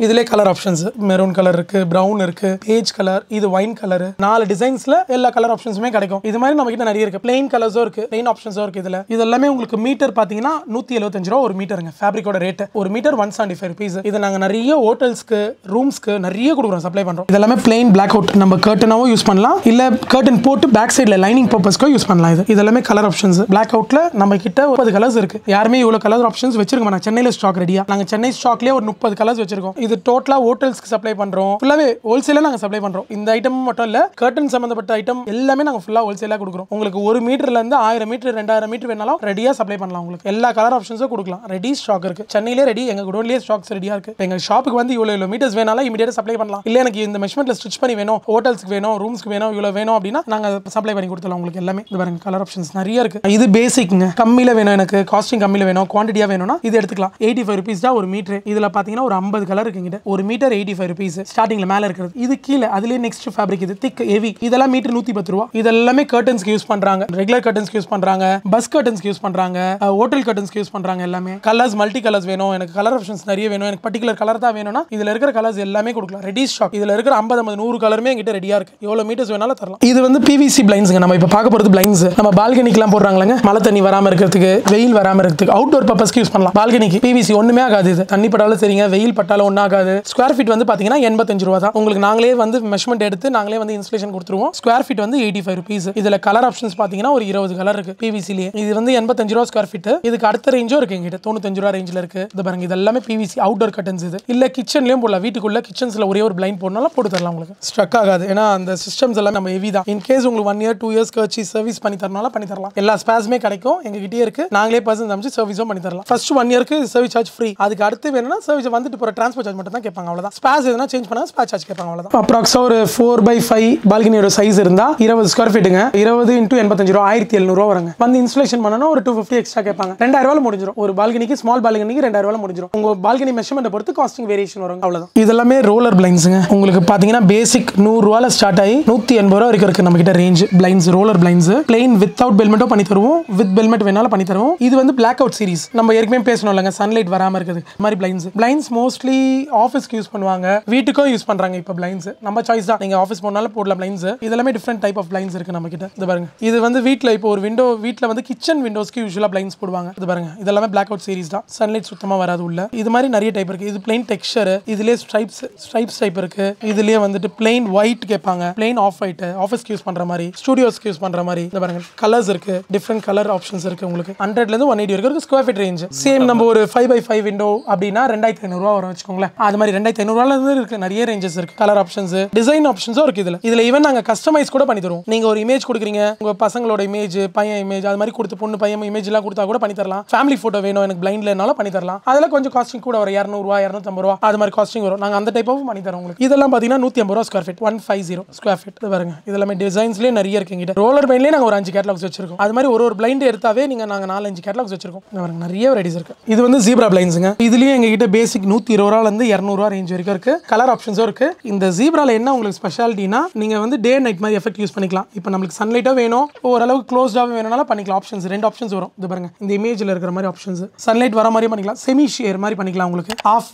இதுல கலர் ஆப்ஷன்ஸ் மெரூன் கலர் இருக்கு, பிரவுன் இருக்கு, பேஜ் கலர், இது வைன் கலர். 4 டிசைன்ஸ்ல எல்லா கலர் ஆப்ஷன்ஸுமே கிடைக்கும். இது மாதிரி நம்ம கிட்ட நிறைய இருக்கு. பிளைன் கலர்ஸும் இருக்கு, பிளைன் ஆப்ஷன்ஸும் இருக்கு. இதுல இது எல்லாமே உங்களுக்கு மீட்டர் பாத்தீங்கன்னா 175 ரூபா ஒரு மீட்டருங்க. ஃபேப்ரிக்கோட ரேட் ஒரு மீட்டர் 175 rupees. இது நாங்க நிறைய ஹோட்டல்ஸ்க்கு ரூம்ஸ்க்கு நிறைய கொடுக்குறோம், சப்ளை பண்றோம். இது எல்லாமே பிளைன் பிளாக் அவுட். நம்ம கர்டனாவும் யூஸ் பண்ணலாம், இல்ல கர்டன் போட்டு பேக் சைடுல லைனிங் பர்பஸ்க்கு யூஸ் பண்ணலாம். இது எல்லாமே கலர் ஆப்ஷன்ஸ். பிளாக் அவுட்ல நம்ம கிட்ட 30 கலர்ஸ் இருக்கு. யாருமே இவ்வளவு கலர் ஆப்ஷன்ஸ் வச்சிருக்க மாட்டாங்க. சென்னையில ஸ்டாக் ரெடியா. நாங்க சென்னை ஸ்டாக்லயே ஒரு 30 கலர்ஸ் வச்சிருக்கோம். இது டோட்டலா ஹோட்டல்ஸ்க்கு சப்ளை பண்றோம். ஃபுல்லாவே ஹோல்சேலா நாங்க சப்ளை பண்றோம். இந்த ஐட்டம் மட்டும் இல்ல, கர்டன் சம்பந்தப்பட்ட ஐட்டம் எல்லாமே நாங்க ஃபுல்லா ஹோல்சேலா கொடுக்குறோம். உங்களுக்கு 1 மீட்டர்ல இருந்து 1000 மீட்டர் 2000 மீட்டர் வேணாலும் ரெடியா சப்ளை பண்ணலாம். உங்களுக்கு எல்லா கலர் ஆப்ஷன்ஸும் கொடுக்கலாம். ரெடி ஸ்டாக் இருக்கு. சென்னையிலே ரெடி, எங்க குடோன்லயே ஸ்டாக்ஸ் ரெடியா இருக்கு. எங்க ஷாப்புக்கு வந்து இவ்வளவு மீட்டர்ஸ் வேணாலும் இமிடியேட்டா சப்ளை பண்ணலாம். இல்ல எனக்கு இந்த மெஷர்மென்ட்ல ஸ்டிச் பண்ணி வேணும், ஹோட்டல்ஸ்க்கு வேணும், ரூம்ஸ்க்கு வேணும், இவ்வளவு வேணும் அப்படின்னா நாங்க சப்ளை பண்ணி கொடுத்துடலாம். உங்களுக்கு எல்லாமே இது பாருங்க கலர் ஆப்ஷன்ஸ் நிறைய இருக்கு. இது பேசிக்ங்க. கம்மியில வேணும், எனக்கு காஸ்டிங் கம்மியில வேணும், குவான்டிட்டியா வேணும்னா இது எடுத்துக்கலாம். 85 rupees தான் ஒரு மீட்டர். இதுல பாத்தீங்கன்னா ஒரு 50 கலர் இருக்குங்க. ஒரு மீட்டர் 85 rupees. ஸ்டார்டிங்ல மேல இருக்கிறது. இது கீழ அதுலயே நெக்ஸ்ட் ஃபேப்ரிக். இது திக் ஹெவி. இதெல்லாம் மீட்டர் 110 ரூபாய். இதெல்லாமே கர்டன்ஸ்க்கு யூஸ் பண்றாங்க. ரெகுலர் கர்டன்ஸ்க்கு யூஸ் பண்றாங்க, பஸ் கர்டன்ஸ்க்கு யூஸ் பண்றாங்க, ஹோட்டல் கர்டன்ஸ்க்கு யூஸ் பண்றாங்க. எல்லாமே கலர்ஸ் மல்டி கலர்ஸ் வேணும், எனக்கு கலர் ஆப்ஷன்ஸ் நிறைய வேணும், எனக்கு பர்టిక్యులர் கலர் தான் வேணும்னா இதுல இருக்கிற கலர்ஸ் எல்லாமே கொடுக்கலாம். Ready stock. இதுல இருக்கிற 50 100 கலருமே என்கிட்ட ரெடியா இருக்கு. எவ்வளவு மீட்டர்ஸ் வேணாலும் தரலாம். இது வந்து பிவிசி பிளைண்ட்ஸ்ங்க. நம்ம இப்ப பார்க்க போறது பிளைண்ட்ஸ். நம்ம பால்கனிக்குலாம் போடுறாங்களாங்க, மழை தண்ணி வராம இருக்கிறதுக்கு, வெயில் வராம இருக்கிறதுக்கு, அவுட்டோர் பர்பஸ்க்கு யூஸ் பண்ணலாம். பால்கனிக்கு பிவிசி ஒண்ணுமே ஆகாது. இது தண்ணி பட்டாலும் சரிங்க, வெயில் பட்டாலும் ஒன்னும் ஆகாது. ஸ்கொயர் ஃபீட் வந்து பாத்தீங்கன்னா 85 ரூபாய் தான். உங்களுக்கு நாங்களே வந்து மெஷர்மென்ட் எடுத்து நாங்களே வந்து இன்ஸ்டலேஷன் கொடுத்துருவோம். ஸ்கொயர் ஃபீட் வந்து 85 rupees. இதுல கலர் ஆப்ஷன்ஸ் பாத்தீங்கன்னா ஒரு 20 கலர் இருக்கு பிவிசிலேயே. இது வந்து 85 ரூபாய் ஸ்கொயர் ஃபீட். இதுக்கு அடுத்த ரேஞ்சும் இருக்கு எங்கிட்ட 95 ரூபாய் ரேஞ்சில் இருக்கு. இது பாருங்க, இது எல்லாமே பிவிசி அவுட்டோர் கர்டன்ஸ். இது இல்ல கிச்சன்லயும் போடலாம். வீட்டுக்குள்ள கிச்சன்ஸ்ல ஒரே ஒரு பிளைண்ட் போடனால போட்டு தரலாம். உங்களுக்கு ஸ்ட்ரக் ஆகாது. ஏன்னா அந்த சிஸ்டம்ஸ் எல்லாம் நம்ம ஹெவி தான். இன் கேஸ் உங்களுக்கு 1 year 2 years கழிச்சு சர்வீஸ் பண்ணி தரனால பண்ணி தரலாம். எல்லா ஸ்பேர்ஸுமே கிடைக்கும் எங்ககிட்டயே இருக்கு. நாங்களே பர்சன் அமைச்சு சர்வீஸும் பண்ணி தரலாம். ஃபர்ஸ்ட் 1 yearக்கு சர்வீஸ் சார்ஜ் ஃப்ரீ. அதுக்கு அடுத்து வேணும்னா சர்வீஸ் வந்துட்டு போற டிரான்ஸ்போர்ட் சார்ஜ் மட்டும் தான் கேட்பாங்க. அவ்வளவுதான். ஸ்பேர்ஸ் எதுனா சேஞ்ச் பண்ணா ஸ்பேர் சார்ஜ் கேட்பாங்க. அவ்வளவுதான். அப்ராக்ஸா ஒரு 4x5 பால்கனியோட சைஸ் இருந்தா 20 ஸ்கொயர் ஃபீட்டுங்க. 20 × 85 ரூபாய் 1700 ரூபாய் வருங்க. வந்து இன்ஸ்டலேஷன் பண்ணனும் ஒரு 250 எக்ஸ்ட்ரா கேட்பாங்க. 2000 ரூபாய் முடிஞ்சிரும். ஒரு பால்கனிக்கு ஸ்மால் பால்கனிக்கு 2000 ரூபாய் முடிஞ்சிரும். உங்க பால்கனி மெஷர்மென்ட் பொறுத்து காஸ்டிங் வேரியேஷன் வரும். அவ்வளவுதான். இதெல்லாம் ரோலர் பிளைண்ட்ஸ்ங்க. உங்களுக்கு பாத்தீங்கன்னா பேசிக் 100 ரூபாயில ஸ்டார்ட் ஆகி 180 ரூபாய் வரைக்கும் இருக்கு நம்ம கிட்ட range. Blinds roller blinds plain without பெல்மெட்டும் பண்ணி தருவோம், வித் பெல்மெட் வேணாலும் பண்ணி தருவோம். இது வந்து பிளாக் அவுட் சீரிஸ். நம்ம ஏற்கனவே பேசணும் இல்லங்க, சன்லைட் வராம இருக்குது. இந்த மாதிரி பிளைண்ட்ஸ் மோஸ்ட்லி ஆஃபீஸ்க்கு யூஸ் பண்ணுவாங்க, வீட்டுக்கும் யூஸ் பண்றாங்க. இப்போ பிளைண்ட்ஸ் நம்ம சாய்ஸ் தான். நீங்க ஆஃபீஸ் போனாலும் போடலாம் பிளைண்ட்ஸ். இதெல்லாமே டிஃபரெண்ட் டைப் ஆஃப் பிளைண்ட்ஸ் இருக்கு நம்ம கிட்ட. இது பாருங்க, இது வந்து வீட்ல இப்போ ஒரு விண்டோ வீட்ல வந்து கிச்சன் விண்டோஸ்க்கு யூசுவலா பிளைண்ட்ஸ் போடுவாங்க. இது பாருங்க, இதெல்லாமே பிளாக் அவுட் சீரிஸ் தான். சன்லைட் சுத்தமா வராது உள்ள. இது மாதிரி நிறைய டைப் இருக்கு. இது பிளைன் டெக்ஸ்சர். இதுலயே ஸ்ட்ரைப்ஸ் டைப் இருக்கு. இதுலயே வந்துட்டு பிளைன் ஒயிட் கேட்பாங்க, பிளைன் ஆஃப் ஒயிட் ஆஃபீஸ்க்கு யூஸ் பண்ற மாதிரி, ஸ்டுடியோஸ்க்கு யூஸ் பண்ற மாதிரி. இது பாருங்க, கலர்ஸ் இருக்கு, டிஃபரெண்ட் கலர் ஆப்ஷன்ஸ் இருக்கு. உங்களுக்கு 100ல இருந்து 180 வரைக்கும் இருக்கு ஸ்கொயர் ஃபீட் ரேஞ்ச். சேம் நம்ம ஒரு 5x5 விண்டோ அப்படின்னா 2500 ரூபாய் வரும் வச்சுக்கோங்களேன். அது மாதிரி 2500 ரூபாயில இருந்து இருக்கு. நிறைய ரேஞ்சஸ் இருக்கு. கலர் ஆப்ஷன்ஸ், டிசைன் ஆப்ஷன்ஸும் இருக்கு. இதுல ஈவன் நாங்க கஸ்டமைஸ் கூட பண்ணி தருவோம். நீங்க ஒரு இமேஜ் கொடுக்குறீங்க, உங்க பசங்களோட இமேஜ், பையன் இமேஜ், அது மாதிரி கொடுத்து பொண்ணு பையன் இமேஜ் எல்லாம் கொடுத்தா கூட பண்ணி தரலாம். ஃபேமிலி போட்டோ வேணும் எனக்கு பிளைண்ட்லனாலும் பண்ணி தரலாம். அதெல்லாம் கொஞ்சம் காஸ்டிங் கூட வரும். 200 ரூபாய் 250 ரூபாய் அது மாதிரி காஸ்டிங் வரும். நாங்க அந்த டைப் ஆஃப் பண்ணி தரோம் உங்களுக்கு. இதெல்லாம் பாத்தீங்கன்னா 150 ரூபாய் ஸ்கொயர் ஃபீட், 150 ஸ்கொயர் ஃபீட். இது பாருங்க, இதெல்லாம் டிசைன்ஸ்லயே நிறைய இருக்கு. எங்கிட்ட ரோலர் பிளைண்ட்லயே நாங்க ஒரு 5 கேட்டலாக்ஸ் வச்சிருக்கோம். அது மாதிரி ஒரு பிளைண்ட் எடுத்தாவே நாங்க 4-5 கேட்டலாக்ஸ் வச்சிருக்கோம். நிறைய வெரைட்டிஸ் இருக்கு. இது வந்து ஜீப்ரா பிளைண்ட்ஸ்ங்க. இதுலயே எங்ககிட்ட பேசிக் 120 ரூபாயில இருந்து 200 ரூபாய் ரேஞ்ச் வரைக்கும் இருக்கு. கலர் ஆப்ஷன்ஸும் இருக்கு. இந்த ஜீப்ரால என்ன உங்களுக்கு ஸ்பெஷாலிட்டினா, நீங்க வந்து டே நைட் மாதிரி எஃபெக்ட் யூஸ் பண்ணிக்கலாம். இப்போ நமக்கு சன்லைட்டா வேணும், ஓரளவுக்கு க்ளோஸ்டாவே வேணும்னாலும் பண்ணிக்கலாம். ஆப்ஷன்ஸ் 2 ஆப்ஷன்ஸ் வரும். இது பாருங்க, இந்த இமேஜ்ல இருக்கிற மாதிரி ஆப்ஷன்ஸ். சன்லைட் வர மாதிரி பண்ணிக்கலாம், செமி ஷேர் மாதிரி பண்ணிக்கலாம். உங்களுக்கு ஆஃப்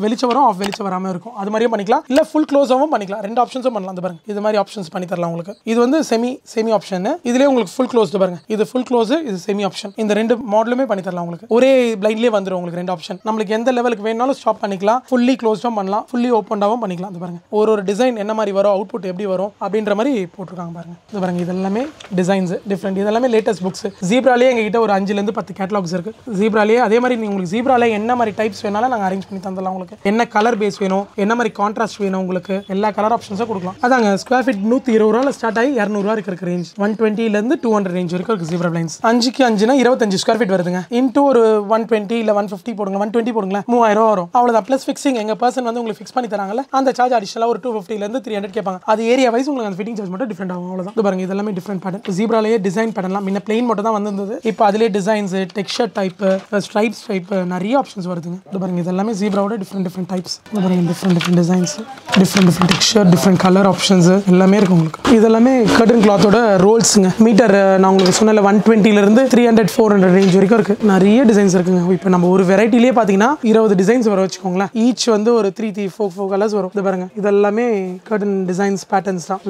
வெளிச்சம் வரும், ஆஃப் வெளிச்சம் வராம இருக்கும். அது மாதிரியும் பண்ணிக்கலாம், இல்ல ஃபுல் க்ளோஸாவும் பண்ணிக்கலாம். 2 ஆப்ஷன்ஸும் பண்ணலாம். இது பாருங்க, இது மாதிரி ஆப்ஷன்ஸ் பண்ணி தரலாம் உங்களுக்கு. இது வந்து செமி ஆப்ஷன். இதுலயே உங்களுக்கு ஃபுல் க்ளோஸ் பாருங்க, இது ஃபுல் க்ளோஸ், இது செமி ஆப்ஷன். இந்த 2 மாடலுமே பண்ணி தரலாம் உங்களுக்கு. ஒரே பிளைண்ட்லயே வந்துரும் உங்களுக்கு 2 ஆப்ஷன். நமக்கு எந்த லெவலுக்கு வேணாலும் ஸ்டாப் பண்ணிக்கலாம். பண்ணலாம், ஃபுல்லி க்ளோஸ்டும் பண்ணலாம், ஃபுல்லி ஓப்பன்டாவும் பண்ணிக்கலாம். இது பாருங்க ஒரு டிசைன் என்ன மாதிரி வரும், அவுட்புட் எப்படி வரும் அப்படின்ற மாதிரி போட்டிருக்காங்க பாருங்க. இது பாருங்க இதெல்லாமே டிசைன்ஸ் டிஃப்ரெண்ட், இதெல்லாமே லேட்டஸ்ட் புக்ஸ். ஜீப்ராலே எங்ககிட்ட ஒரு 5 to 10 கேட்டலாக்ஸ் இருக்கு. ஜீப்ராலே அதே மாதிரி உங்களுக்கு ஜீப்ரால என்ன மாதிரி டைப்ஸ் வேணாலும் நாங்கள் அரேஞ்ச் பண்ணி தந்துடலாம். உங்களுக்கு என்ன கலர் பேஸ் வேணும், என்ன மாதிரி கான்ட்ராஸ்ட் வேணும், உங்களுக்கு எல்லா கலர் ஆப்ஷன்ஸும் கொடுக்கலாம். அதாங்க ஸ்கொயர் ஃபீட் 120 ரூபாயில் ஸ்டார்ட் ஆகி 200 ரூபா இருக்க ரேஞ்ச், 120 to 200 ரேஞ்ச் வரைக்கும் இருக்கு ஜீப்ரா பிளைண்ட்ஸ். 5க்கு 5னா 25 ஸ்கொயர் ஃபீட் வருதுங்க. இன்டூ ஒரு 120 இல்ல 150 போடுங்க, 120 போடுங்களேன், 3000 ரூபா வரும். அவ்வளோதான். ப்ளஸ் ஃபிக்ஸிங் எங்க பர்சன் வந்து உங்களுக்கு ஃபிக்ஸ் பண்ணி தராங்கல்ல, அந்த சார்ஜ் அடிஷனலாக ஒரு 250 to 300 கேட்பாங்க. அது ஏரியா வைஸ் உங்களுக்கு அந்த ஃபிட்டிங் சார்ஜ் மட்டும் டிஃப்ரெண்ட் ஆகும். அவ்வளோதான். இது பாருங்க இதெல்லாமே டிஃப்ரெண்ட் பேட்டர்ன். ஜீப்ராலேயே டிசைன் பண்ணலாம். முன்ன பிளைன் மட்டும் தான் வந்திருந்தது, இப்போ அதிலே designs, texture type, stripes type, நிறைய ஆப்ஷன்ஸ் வருதுங்க. இது பாருங்க இதெல்லாமே ஜீப்ராவோட டிஃப்ரெண்ட் டைப்ஸ். இது பாருங்க different designs, different texture, different colour options எல்லாமே இருக்கு உங்களுக்கு. இதெல்லாமே கர்டன் கிளாத்தோட ரோல்ஸுங்க. மீட்டர் நான் உங்களுக்கு சொன்னல 120 இருந்து 300 400 ரேஞ்ச் வரைக்கும் இருக்கு. நிறைய டிசைன்ஸ் இருக்குங்க. இப்போ நம்ம ஒரு வெரைட்டிலேயே பார்த்தீங்கன்னா 20 டிசைன்ஸ் வர வச்சுக்கோங்களேன். ஈச் வந்து ஒரு 3-4 கலர்ஸ் வரும். இது பாருங்க இதெல்லாமே கர்டன் டிசைன்ஸ் பேட்டர்ன்ஸ் தான்.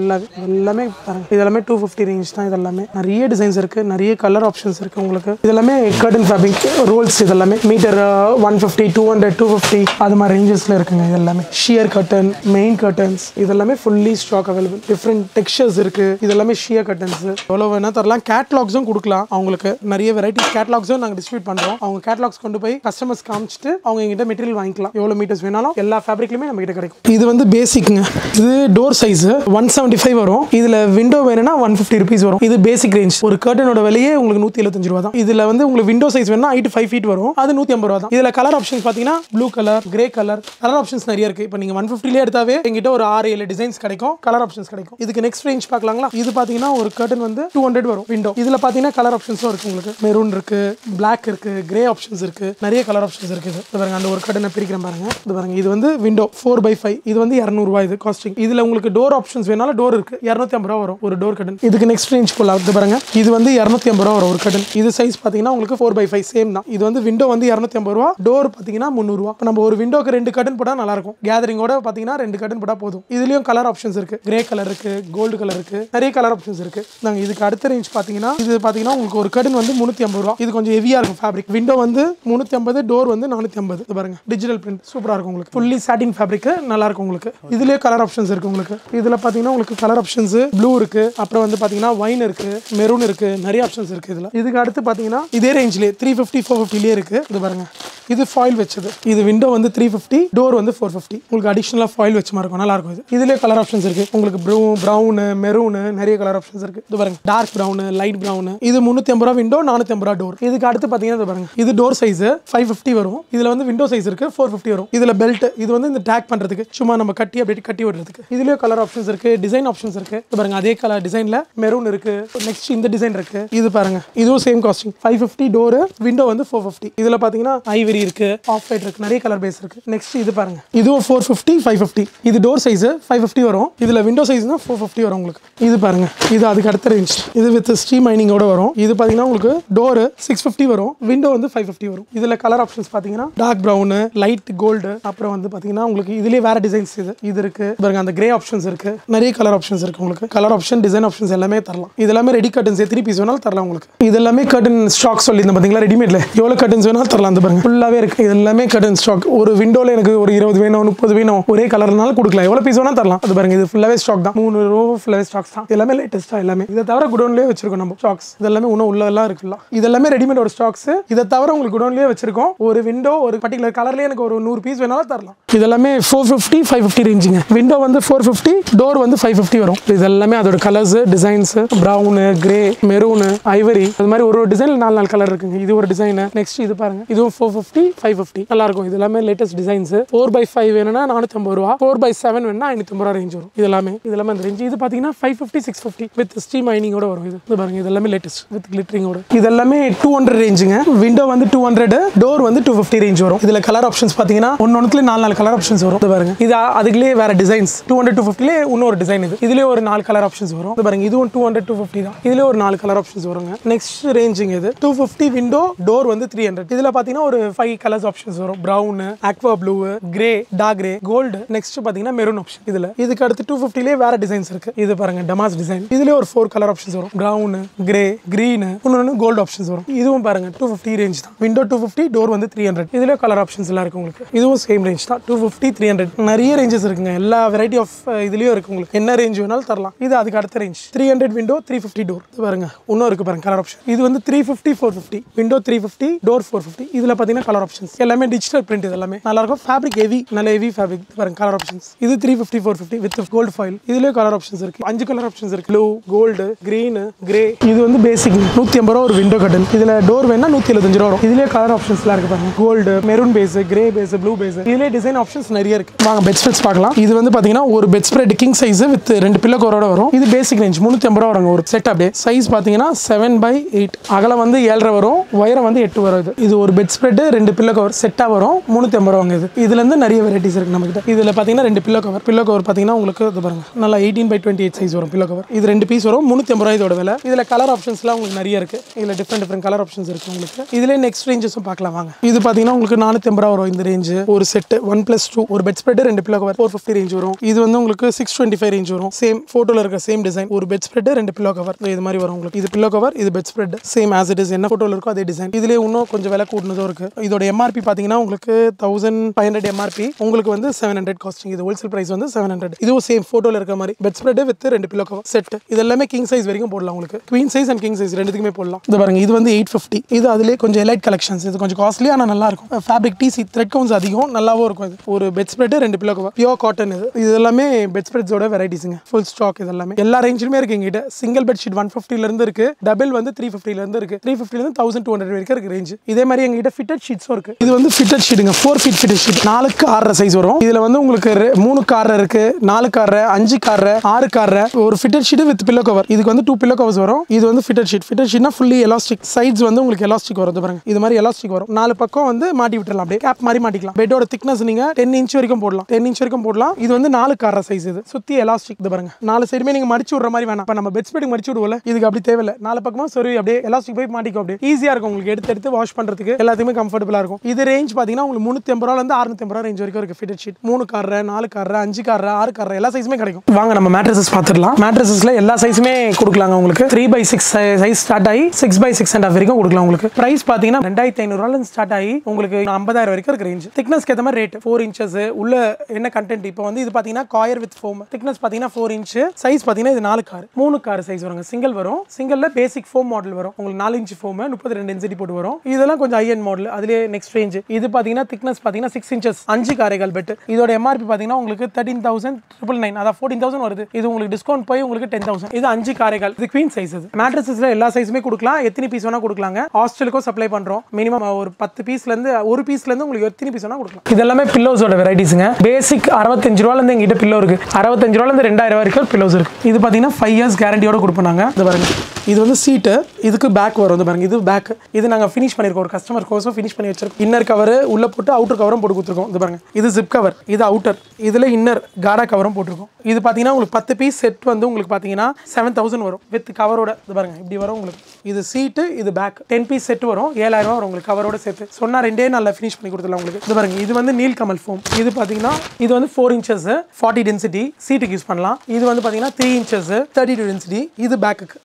எல்லாமே பாருங்க இதெல்லாமே 250 ரேஞ்ச் தான். இதெல்லாமே நிறைய டிசைன்ஸ் இருக்கு, நிறைய கலர் ஆப்ஷன்ஸ் இருக்கு உங்களுக்கு. இதெல்லாமே கர்டன் ஃபேப்ரிக் ரோல்ஸ். இதெல்லாமே மீட்டர் 150 200 250 அது மாதிரி ரேஞ்சஸ்ல இருக்குங்க. இதெல்லாமே ஷியர் கர்டன், மெயின் கர்டன்ஸ், இதெல்லாமே fully stock available. Different textures இருக்கு. இதெல்லாமே ஷியர் கர்டன்ஸ். எவ்வளோ வேணா தரலாம். கேட்லாக்ஸும் கொடுக்கலாம். அவங்களுக்கு நிறைய வெரைட்டிஸ் கேட்லாக்ஸும் நாங்கள் டிஸ்ட்ரிபியூட் பண்றோம். அவங்க கேட்லாக்ஸ் கொண்டு போய் கஸ்டமர்ஸ் காமிச்சிட்டு அவங்க எங்கிட்ட மெட்டீரியல் வாங்கிக்கலாம். எவ்வளோ மீட்டர்ஸ் வேணாலும் எல்லா ஃபேப்ரிக்லையுமே நம்ம கிட்ட கிடைக்கும். இது வந்து பேசிக்ங்க. இது டோர் சைஸ் 175 வரும். இதுல விண்டோ வேணும்னா 150 rupees வரும். இது பேசிக் ரேஞ்ச். ஒரு கர்டனோட விலையே உங்களுக்கு 175 ரூபா தான். இதுல வந்து உங்களுக்கு விண்டோ சைஸ் வேணும்னா 5 feet வரும். அது 150 ரூபா தான். இதுல கலர் ஆப்ஷன்ஸ் பாத்தீங்கன்னா blue colour, grey colour, colour options நிறைய இருக்கு. இப்போ நீங்க 150 எடுத்தாவே எங்கிட்ட ஒரு 6-7 டிசைன்ஸ் கிடைக்கும், கலர் ஆப்ஷன்ஸ் கிடைக்கும். இதுக்கு நெக்ஸ்ட் ரேஞ்ச் பார்க்கலாங்களா? இது பாத்தீங்கன்னா ஒரு கர்டன் வந்து 200 வரும் விண்டோ. இதுல பாத்தீங்கன்னா கலர் ஆப்ஷன்ஸும் இருக்கு உங்களுக்கு. மெரூன் இருக்கு, பிளாக் இருக்கு, கிரே ஆப்ஷன்ஸ் இருக்கு, நிறைய கலர் ஆப்ஷன்ஸ் இருக்கு. இது பாருங்க அந்த ஒரு கர்டனை பிரிக்கிறேன் பாருங்க. இது பாருங்க இது வந்து விண்டோ 4x5. இது வந்து 200 ரூபாய் இது காஸ்டிங். இதுல உங்களுக்கு டோர் ஆப்ஷன்ஸ் வேணாலும் டோர் இருக்கு. 250 ரூபா வரும் ஒரு டோர் கர்டன். இதுக்கு நெக்ஸ்ட் ரேஞ்ச் போலாம். இது பாருங்க இது வந்து 250 ரூபா வரும் ஒரு கர்டன். இது சைஸ் பாத்தீங்கன்னா உங்களுக்கு 4x5 சேம் தான். இது வந்து விண்டோ வந்து 250 ரூபா, டோர் பாத்தீங்கன்னா 300 ரூபா. நம்ம ஒரு விண்டோக்கு 2 கர்டன் போட்டா நல்லா இருக்கும். கேதரிங்கோட பாத்தீங்கன்னா 2 கர்டன் போட்டா போதும். இதுலயும் கலர் ஆப்ஷன்ஸ் இருக்கு. கிரே கலர் இருக்கு, கோல்டு கலர் இருக்கு, நிறைய கலர் ஆப்ஷன்ஸ் இருக்கு. நாங்க இதுக்கு அடுத்த ரேஞ்ச் பாத்தீங்கன்னா இது பாத்தீங்கன்னா உங்களுக்கு ஒரு கர்டன் வந்து 350 ரூபா. இது கொஞ்சம் ஹெவியா இருக்கும் ஃபேப்ரிக். விண்டோ வந்து 350, டோர் வந்து 450. இது பாருங்க டிஜிட்டல் பிரிண்ட் சூப்பரா இருக்கும் உங்களுக்கு. ஃபுல்லி சாட்டின் ஃபேப்ரிக் நல்லா இருக்கும் உங்களுக்கு. இதுலயே கலர் ஆப்ஷன்ஸ் இருக்கு உங்களுக்கு. இதுல பாத்தீங்கன்னா உங்களுக்கு கலர் ஆப்ஷன்ஸ் ப்ளூ இருக்கு, அப்புறம் வந்து பாத்தீங்கன்னா வைன் இருக்கு, மெரூன் இருக்கு, நிறைய ஆப்ஷன்ஸ் இருக்கு இதுல. இதுக்கு அடுத்து பாத்தீங்கன்னா இதே ரேஞ்ச்லயே 350 450 இருக்கு. இது பாருங்க இது ஃபாயில் வச்சது. இது விண்டோ வந்து 350, டோர் வந்து 450. உங்களுக்கு அடிஷனலா ஃபாயில் வச்ச மாதிரி இருக்கும், நல்லா இருக்கும். இது இதுலயே கலர் ஆப்ஷன்ஸ் இருக்கு உங்களுக்கு. ப்ரௌன், மெரூன், நிறைய கலர் ஆப்ஷன்ஸ் இருக்கு. இது பாருங்க டார்க் ப்ரௌன், லைட் ப்ரௌன். இது 350 ரூபா விண்டோ, 450 ரூபா டோர். இதுக்கு அடுத்து பாத்தீங்கன்னா இது பாருங்க இது டோர் சைஸ் 550 வரும். இதுல வந்து விண்டோ சைஸ் இருக்கு 450 வரும். இதுல பெல்ட், இது வந்து இந்த டேக் பண்றதுக்கு, சும்மா நம்ம கட்டி அப்படியே கட்டி விடுறதுக்கு. இதுலயே கலர் ஆப்ஷன்ஸ் இருக்கு, டிசைன் ஆப்ஷன்ஸ் இருக்கு. இது பாருங்க அதே கலர் டிசைன்ல மெரூன் இருக்கு. நெக்ஸ்ட் இந்த டிசைன் இருக்கு. இது பாருங்க இதுவும் சேம் காஸ்டிங் 550, டோர், விண்டோ வந்து 450. இதுல பாத்தீங்கன்னா ஐவரி இருக்கு, ஆஃப் ஒயிட் இருக்கு, நிறைய கலர் பேஸ் இருக்கு. நெக்ஸ்ட் இது பாருங்க இதுவும் 450 550. இது டோர் சைஸ் 550 வரும். இதுல விண்டோ சைஸ்னா 450 வரும் உங்களுக்கு. இது பாருங்க இது அதுக்கு அடுத்த ரேஞ்ச். இது வித் ஸ்டீம் மைனிங்கோட வரும். இது பாத்தீங்கன்னா உங்களுக்கு டோர் 650 வரும், விண்டோ வந்து 550 வரும். இதுல கலர் ஆப்ஷன்ஸ் பாத்தீங்கன்னா டார்க் பிரவுன், லைட் கோல்டு, அப்புறம் வந்து பாத்தீங்கன்னா உங்களுக்கு இதுலயே வேற டிசைன்ஸ் இது இருக்கு பாருங்க. அந்த கிரே ஆப்ஷன்ஸ் இருக்கு, நிறைய கலர் ஆப்ஷன்ஸ் இருக்கு உங்களுக்கு. கலர் ஆப்ஷன், டிசைன் ஆப்ஷன்ஸ் எல்லாமே தரலாம். இது எல்லாமே ரெடி கர்டன்ஸ் 3 பீஸ் வேணாலும் தரலாம் உங்களுக்கு. இது எல்லாமே கர்டன் ஸ்டாக் சொல்லியிருந்தேன் பாத்தீங்களா, ரெடிமேட்ல எவ்வளவு கர்டன்ஸ் வேணாலும் தரலாம். அந்த பாருங்க ஃபுல்லாவே இருக்கு. இது எல்லாமே கர்டன் ஸ்டாக். ஒரு விண்டோல எனக்கு ஒரு 20 வேணும், 30 வேணும், ஒரே கலர்னால கொடுக்கலாம். எவ்வளவு பீஸ் வேணாலும் தரலாம். அது பாருங்க இது ஃபுல்லாவே ஸ்டாக் தான். 3 ரோ ஃபுல்லாவே ஸ்டாக்ஸ் தான். எல்லாமே லேட்டஸ்டா எல்லாமே. இதை தவிர குடோன்லயே வச்சிருக்கோம் நம்ம ஸ்டாக்ஸ். இதெல்லாமே இன்னும் உள்ள எல்லாம் இருக்குல்ல. இதெல்லாமே ரெடிமேட் ஒரு ஸ்டாக்ஸ். இதை தவிர உங்களுக்கு குடோன்லயே வச்சிருக்கோம். ஒரு விண்டோ ஒரு பர்டிகுலர் கலர்லயே எனக்கு ஒரு 100 பீஸ் வேணாலும் தரலாம். இதெல்லாமே 450 550 ரேஞ்சுங்க. விண்டோ வந்து 450, டோர் வந்து 550 வரும். இது எல்லாமே அதோட colours, designs, brown, grey, maroon, Ivory, அது மாதிரி ஒரு டிசைன்ல 4 கலர் இருக்குங்க. இது ஒரு டிசைன். நெக்ஸ்ட் இது பாருங்க இதுவும் 450 550 நல்லா இருக்கும். இது எல்லாமே லேட்டஸ்ட் டிசைன்ஸ். 4x5 வேணும்னா 450 ரூபா, 4x7 வேணும்னா 550 ரூபா ரேஞ்ச் வரும். இதெல்லாமே அந்த ரேஞ்ச். இது பாத்தீங்கன்னா 550 650 வித் ஸ்டீம் மைனிங்கோட வரும். இது பாருங்க இது எல்லாமே லேட்டஸ்ட் வித் கிளிட்டரிங்கோட. இது எல்லாமே 200 ரேஞ்சுங்க. விண்டோ வந்து 200, டோர் வந்து 250 ரேஞ்ச் வரும். இதுல கலர் ஆப்ஷன்ஸ் பாத்தீங்கன்னா ஒன்னொன்னுல 4 கலர் ஆப்ஷன்ஸ் வரும். இது பாருங்க இது அதுக்குள்ளே வேற டிசைன்ஸ். 200 250ல இன்னொரு டிசைன். இதுலயே ஒரு 4 கலர் ஆப்ஷன்ஸ் வரும். இது பாருங்க இதுவும் 200 250 தான். இதுல ஒரு 4 கலர் ஆப்ஷன்ஸ் வருங்க. நெக்ஸ்ட் ரேஞ்சிங் இது 250 விண்டோ, டோர் வந்து 300. இதுல பாத்தீங்கன்னா ஒரு 5 கலர்ஸ் ஆப்ஷன்ஸ் வரும். Brown, aqua blue, grey, dark grey, gold. Next பாத்தீங்கன்னா மெரூன் ஆப்ஷன். இதுக்கு அடுத்து 250லே வேற டிசைன்ஸ் இருக்கு. இது பாருங்க டமாஸ் டிசைன். இதுலயே ஒரு 4 கலர் ஆப்ஷன்ஸ் வரும். பிரவுன், கிரே, கிரீன், இன்னொன்னு கோல்டு ஆப்ஷன்ஸ் வரும். இதுவும் பாருங்க 250 ரேஞ்ச் தான். விண்டோ 250, டோர் வந்து 300. இதுலயே கலர் ஆப்ஷன்ஸ் எல்லாம் இருக்கு உங்களுக்கு. இதுவும் சேம் ரேஞ்ச் தான் 250 300 நிறைய ரேஞ்சஸ் இருக்குங்க எல்லா வெரைட்டி ஆஃப் இதுலயும் இருக்கு உங்களுக்கு என்ன ரேஞ்ச் வேணாலும் தரலாம் இது அதுக்கு அடுத்த ரேஞ்ச் 300 விண்டோ 350 டோர் பாருங்க இன்னும் இருக்கு பாருங்க கலர் ஆப்ஷன் இது வந்து 350 450 விண்டோ 350 டோர் 450 இதுல பாத்தீங்கன்னா கலர் ஆப்ஷன்ஸ் எல்லாமே டிஜிட்டல் பிரிண்ட் இது எல்லாமே நல்லா இருக்கும் ஃபேப்ரிக் ஹெவி நல்ல ஹெவி ஃபேப்ரிக் பாருங்க கலர் ஆப்ஷன்ஸ் இது 350 450 வித் கோல்ட் ஃபாயில் இதுலயே கலர் ஆப்ஷன்ஸ் இருக்கு 5 கலர் ஆப்ஷன்ஸ் இருக்கு ப்ளூ கோல்டு கிரீன் கிரே இது வந்து பேசிக் 150 ரூபா ஒரு விண்டோ கர்டன் இதுல டோர் வேணா 175 ரூபா வரும் இதுலயே கலர் ஆப்ஷன்ஸ்லாம் இருக்கு பாருங்க gold maroon base grey base blue base இதுலயே டிசைன் ஆப்ஷன்ஸ் நிறைய இருக்கு வாங்க பெட் ஸ்ப்ரெட்ஸ் பார்க்கலாம் இது வந்து பாத்தீங்கன்னா ஒரு bedspread king size with 2 pillow கவரோட வரும் இது பேசிக் ரேஞ்ச் 350 ரூபா வரும் ஒரு செட் அப்படியே சைஸ் பாத்தீங்கன்னா 7/8 அகலம் வந்து 7.5 வரும் உயரம் வந்து 8 வரும் இது ஒரு பெட் ஸ்ப்ரெட் 2 பில்லோ கவர் செட்டா வரும் 350 ரூபாங்க இது இதுல இருந்து நிறைய வெரைட்டிஸ் இருக்கு நம்ம கிட்ட இதுல பாத்தீங்கன்னா 2 பில்லோ கவர் பாத்தீங்கன்னா உங்களுக்கு இது பாருங்க நல்லா 18/28 சைஸ் வரும் பில்லோ கவர் இது 2 பீஸ் வரும் 350 ரூபாய் இதோட விலை இதுல கலர் ஆப்ஷன்ஸ்லாம் உங்களுக்கு நிறைய இருக்கு இதுல டிஃபரெண்ட் கலர் ஆப்ஷன்ஸ் இருக்கு உங்களுக்கு இதுல நெக்ஸ்ட் ரேஞ்சஸும் பார்க்கலாம் வாங்க இது பாத்தீங்கன்னா உங்களுக்கு 450 ரூபாய் வரும் இந்த ரேஞ்ச் ஒரு செட் 1+2 ஒரு bedspread 2 pillow cover 450 range வரும் இது வந்து உங்களுக்கு 625 ரேஞ்ச் வரும் சேம் போட்டோல இருக்க சேம் டிசைன் ஒரு பெட் ஸ்ப்ரெட் 2 பில்லோ கவர் இது மாதிரி வரும் உங்களுக்கு இது பில்லோ கவர் இது bedspread same as it is என்ன போட்டோல இருக்கோ அதே டிசைன் இதுலயே இன்னும் கொஞ்சம் விலை கூடுனதும் இருக்கு இதோட MRP பாத்தீங்கன்னா உங்களுக்கு 1500 MRP உங்களுக்கு வந்து 700 காஸ்டிங் இது ஹோல்சேல் பிரைஸ் வந்து 700 இதுவும் சேம் போட்டோல இருக்க மாதிரி bedspread with 2 pillow cover set இது எல்லாமே கிங் சைஸ் வரைக்கும் போடலாம் உங்களுக்கு queen size and king size ரெண்டுத்துக்குமே போடலாம் இது பாருங்க இது வந்து 850 இது அதுலயே கொஞ்சம் எலைட் கலெக்ஷன்ஸ் இது கொஞ்சம் காஸ்ட்லி ஆனா நல்லா இருக்கும் ஃபேப்ரிக் டிசி த்ரெட் கவுண்ட்ஸ் அதிகம் நல்லாவும் இருக்கும் இது ஒரு bedspread 2 pillow cover pure cotton இது எல்லாமே பெட் ஸ்ப்ரெட்ஸோட வெரைட்டிஸ்ங்க ஃபுல் ஸ்டாக் இது எல்லாமே எல்லா ரேஞ்சிலுமே இருக்கு எங்கிட்ட சிங்கிள் பெட் ஷீட் 150 ல இருந்து இருக்கு டபுள் வந்து 350 ல இருந்து இருக்கு 350 ல இருந்து 1200 வரைக்கும் இருக்கு ரேஞ்ச் இதே மாதிரி எங்கிட்ட ஃபிட்டட் ஷீட்ஸும் இருக்கு இது வந்து ஃபிட்டட் ஷீட்டுங்க 4 ஃபீட் ஃபிட்டட் ஷீட் 4க்கு 6 சைஸ் வரும் இதுல வந்து உங்களுக்கு 3க்கு 6 இருக்கு 4க்கு 6 5க்கு 6 6க்கு 6 ஒரு fitted sheet with pillow cover இதுக்கு வந்து 2 பில்லோ கவர்ஸ் வரும் இது வந்து ஃபிட்டட் ஷீட்னா ஃபுல்லி எலாஸ்டிக் சைட்ஸ் வந்து உங்களுக்கு எலாஸ்டிக் வரும் பாருங்க இது மாதிரி எலாஸ்டிக் வரும் 4 பக்கம் வந்து மாட்டி விட்டுறலாம் அப்படியே கேப் மாதிரி மாட்டிக்கலாம் பெட்டோட திக்னஸ் நீங்க 10 இன்ச் வரைக்கும் போடலாம் 10 இன்ச் வரைக்கும் போடலாம் இது வந்து 4க்கு 6 சைஸ் இது சுத்தி எலாஸ்டிக் இது பாருங்க 4 சைடுமே நீங்க மடிச்சு விடுற மாதிரி வேணாம் இப்ப நம்ம பெட் ஸ்ப்ரெட் மடிச்சு விடுவோம்ல இதுக்கு அப்படி தேவையில்ல 4 பக்கமா சொருவி அப்படியே எலாஸ்டிக் போய் மாட்டிக்கும் அப்படியே ஈஸியா இருக்கும் உங்களுக்கு எடுத்து வாஷ் பண்றதுக்கு எல்லாத்துக்குமே கம்ஃபர்டபுளா இருக்கும் இது ரேஞ்ச் பாத்தீங்கன்னா உங்களுக்கு 350 ரூபாயில இருந்து 650 ரூபாய் ரேஞ்ச் வரைக்கும் இருக்கு ஃபிட்டட் ஷீட் 3க்கு 6 4க்கு 6 5க்கு 6 6க்கு 6 எல்லா சைஸுமே கிடைக்கும் வாங்க நம்ம மேட்ரஸஸ் பாத்துடலாம் மேட்ரஸஸ்ல எல்லா சைஸுமே கொடுக்கலாங்க உங்களுக்கு 3/6 சைஸ் ஸ்டார்ட் ஆகி 6/6.5 வரைக்கும் கொடுக்கலாம் உங்களுக்கு பிரைஸ் பாத்தீங்கன்னா 2500 ரூபாயில இருந்து ஸ்டார்ட் ஆகி உங்களுக்கு 50000 வரைக்கும் இருக்கு ரேஞ்ச் திக்னஸ்க்கு ஏத்த மாதிரி ரேட் 4 இன்ச்சஸ் உள்ள என்ன கண்டென்ட் இப்போ வந்து இது பாத்தீங்கன்னா காயர் வித் ஃபோம் திக்னஸ் பாத்தீங்கன்னா 4 இன்ச் சைஸ் பாத்தீங்கன்னா இது 4க்கு 6 3க்கு 6 சைஸ் வருங்க சிங்கிள் வரும் சிங்கிள்ல பேசிக் ஃபோம் மாடல் வரும் உங்களுக்கு 4 இன்ச் ஃபோம் 32 டென்சிட்டி போட்டு வரும் இதெல்லாம் கொஞ்சம் ஹை எண்ட் மாடல் அதுலயே நெக்ஸ்ட் ரேஞ்ச் இது பாத்தீங்கன்னா திக்னஸ் பாத்தீங்கன்னா 6 இன்ச்சஸ் 5க்கு 6.5 பெட் இதோட MRP பாத்தீங்கன்னா உங்களுக்கு 13,999 அதான் 14,000 வருது இது உங்களுக்கு டிஸ்கவுண்ட் போய் உங்களுக்கு 10,000 இது 5க்கு 6.5 இது குவீன் சைஸ் இது மேட்ரஸஸ்ல எல்லா சைஸுமே கொடுக்கலாம் எத்தனை பீஸ் வேணா கொடுக்கலாங்க ஹாஸ்டலுக்கும் சப்ளை பண்றோம் மினிமம் ஒரு 10 பீஸ்ல இருந்து ஒரு பீஸ்ல இருந்து உங்களுக்கு எத்தனை பீஸ் வேணா கொடுக்கலாம் இது எல்லாமே பில்லோஸோட வெரைட்டிஸ்ங்க பேசிக் 65 ரூபாயில இருந்து எங்கிட்ட பில்லோ இருக்கு 65 ரூபாயில இருந்து 2000 வரைக்கும் பில்லோஸ் இருக்கு இது பாத்தீங்கன்னா 5 இயர்ஸ் கேரண்டியோட கொடுப்பாங்க இது பாருங்க இது வந்து சீட்டு இதுக்கு பேக் வரும் பாருங்க இது பேக் இது நாங்க ஃபினிஷ் பண்ணிருக்கோம் ஒரு கஸ்டமர் கோர்ஸோ ஃபினிஷ் பண்ணி வச்சிருக்கோம் இன்னர் கவர் உள்ள போட்டு அவுட்டர் கவரும் போட்டு கொடுத்துருக்கோம் இது பாருங்க இது ஜிப் கவர் இது அவுட்டர் இதுல இன்னர் காரா கவரும் போட்டிருக்கோம் இது பாத்தீங்கன்னா உங்களுக்கு 10 பீஸ் செட் வந்து உங்களுக்கு பாத்தீங்கன்னா 7000 வரும் வித் கவரோட இது பாருங்க இப்படி வரும் உங்களுக்கு இது சீட்டு இது பேக் 10 பீஸ் செட் வரும் 7000 வரும் உங்களுக்கு கவரோட சேர்த்து சொன்னா ரெண்டே நாள்ல ஃபினிஷ் பண்ணி கொடுத்துடலாம் உங்களுக்கு இது பாருங்க இது வந்து நீல் கமல் ஃபோம் இது பாத்தீங்கன்னா இது வந்து 4 இன்ச்சஸ் 40 டென்சிட்டி சீட்டுக்கு யூஸ் பண்ணலாம் இது வந்து பாத்தீங்கன்னா 3 இன்ச்சஸ் 32 டென்சிட்டி இது பேக்குக்கு